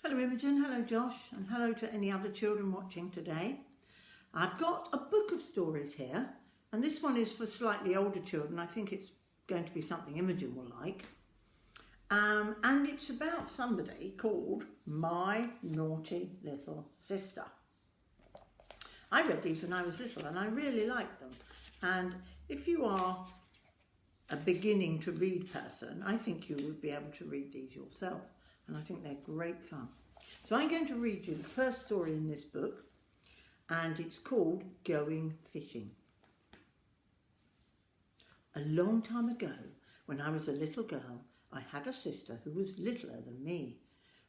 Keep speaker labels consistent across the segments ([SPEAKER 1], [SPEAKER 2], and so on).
[SPEAKER 1] Hello Imogen, hello Josh, and hello to any other children watching today. I've got a book of stories here, and this one is for slightly older children. I think it's going to be something Imogen will like. And it's about somebody called My Naughty Little Sister. I read these when I was little and I really liked them. And if you are a beginning to read person, I think you would be able to read these yourself. And I think they're great fun. So I'm going to read you the first story in this book, and it's called Going Fishing. A long time ago, when I was a little girl, I had a sister who was littler than me.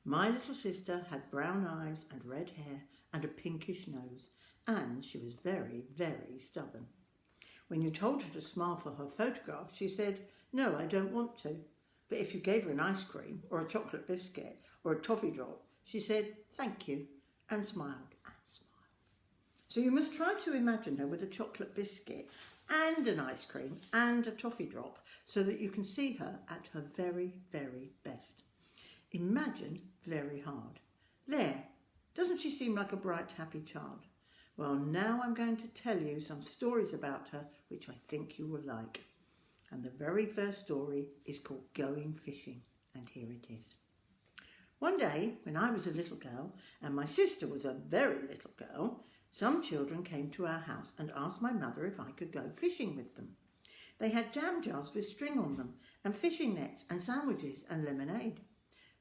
[SPEAKER 1] My little sister had brown eyes and red hair and a pinkish nose, and she was very, very stubborn. When you told her to smile for her photograph, she said, "No, I don't want to." But if you gave her an ice cream or a chocolate biscuit or a toffee drop, she said, "Thank you," and smiled and smiled. So you must try to imagine her with a chocolate biscuit and an ice cream and a toffee drop so that you can see her at her very, very best. Imagine very hard. There, doesn't she seem like a bright, happy child? Well, now I'm going to tell you some stories about her which I think you will like. And the very first story is called Going Fishing, and here it is. One day, when I was a little girl, and my sister was a very little girl, some children came to our house and asked my mother if I could go fishing with them. They had jam jars with string on them, and fishing nets, and sandwiches, and lemonade.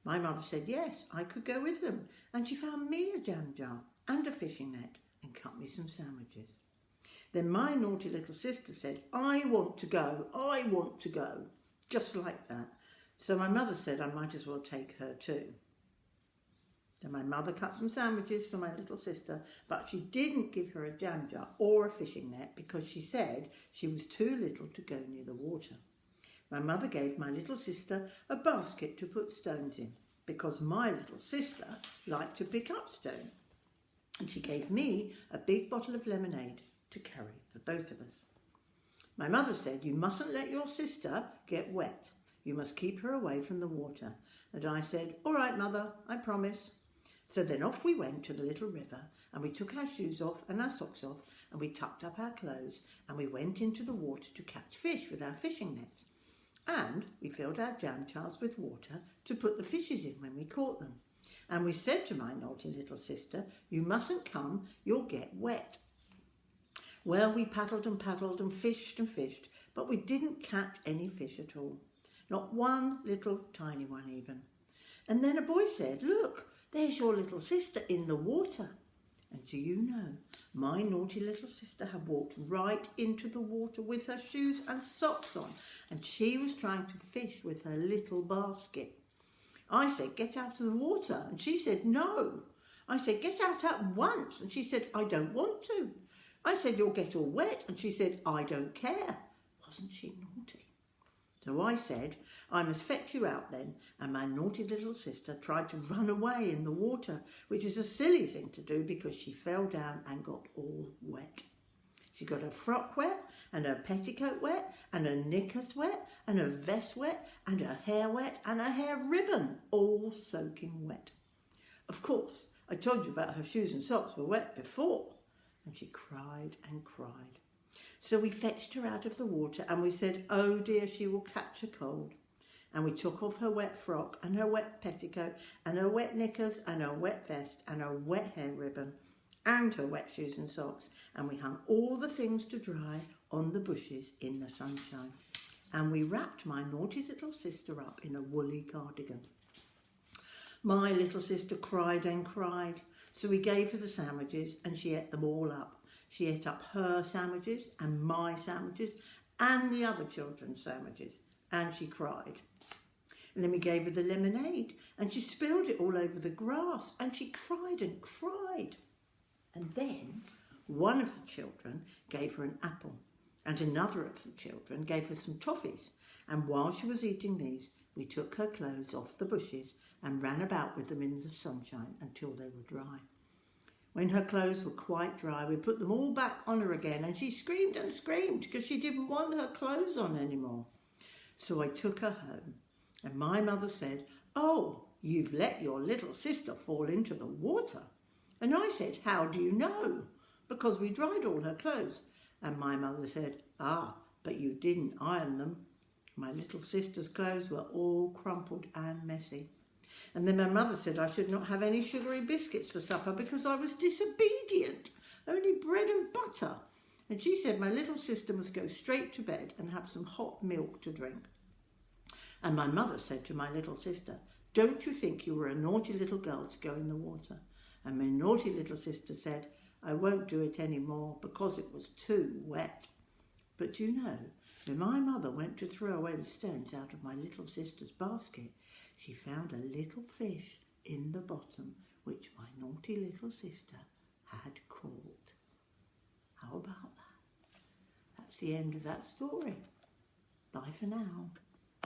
[SPEAKER 1] My mother said yes, I could go with them, and she found me a jam jar and a fishing net, and cut me some sandwiches. Then my naughty little sister said, "I want to go, I want to go," just like that. So my mother said I might as well take her too. Then my mother cut some sandwiches for my little sister, but she didn't give her a jam jar or a fishing net because she said she was too little to go near the water. My mother gave my little sister a basket to put stones in because my little sister liked to pick up stones. And she gave me a big bottle of lemonade to carry for both of us. My mother said, "You mustn't let your sister get wet. You must keep her away from the water." And I said, "All right, Mother, I promise." So then off we went to the little river, and we took our shoes off and our socks off, and we tucked up our clothes, and we went into the water to catch fish with our fishing nets. And we filled our jam jars with water to put the fishes in when we caught them. And we said to my naughty little sister, "You mustn't come, you'll get wet." Well, we paddled and fished, but we didn't catch any fish at all. Not one little tiny one even. And then a boy said, "Look, there's your little sister in the water." And do you know, my naughty little sister had walked right into the water with her shoes and socks on, and she was trying to fish with her little basket. I said, "Get out of the water," and she said, "No." I said, "Get out at once," and she said, "I don't want to." I said, "You'll get all wet," and she said, "I don't care." Wasn't she naughty? So I said, "I must fetch you out then," and my naughty little sister tried to run away in the water, which is a silly thing to do because she fell down and got all wet. She got her frock wet, and her petticoat wet, and her knickers wet, and her vest wet, and her hair wet, and her hair ribbon all soaking wet. Of course, I told you about her shoes and socks were wet before. And she cried and cried. So we fetched her out of the water and we said, "Oh dear, she will catch a cold." And we took off her wet frock and her wet petticoat and her wet knickers and her wet vest and her wet hair ribbon and her wet shoes and socks, and we hung all the things to dry on the bushes in the sunshine. And we wrapped my naughty little sister up in a woolly cardigan. My little sister cried and cried. So we gave her the sandwiches and she ate them all up. She ate up her sandwiches and my sandwiches and the other children's sandwiches, and she cried. And then we gave her the lemonade and she spilled it all over the grass, and she cried and cried. And then one of the children gave her an apple, and another of the children gave her some toffees. And while she was eating these, we took her clothes off the bushes and ran about with them in the sunshine until they were dry. When her clothes were quite dry, we put them all back on her again, and she screamed and screamed because she didn't want her clothes on anymore. So I took her home, and my mother said, "Oh, "You've let your little sister fall into the water." And I said, "How do you know?" "Because we dried all her clothes." And my mother said, "Ah, but you didn't iron them." My little sister's clothes were all crumpled and messy. And then my mother said I should not have any sugary biscuits for supper because I was disobedient, only bread and butter. And she said my little sister must go straight to bed and have some hot milk to drink. And my mother said to my little sister, "Don't you think you were a naughty little girl to go in the water?" And my naughty little sister said, "I won't do it any more because it was too wet." But you know, when my mother went to throw away the stones out of my little sister's basket, she found a little fish in the bottom which my naughty little sister had caught. How about that? That's the end of that story. Bye for now.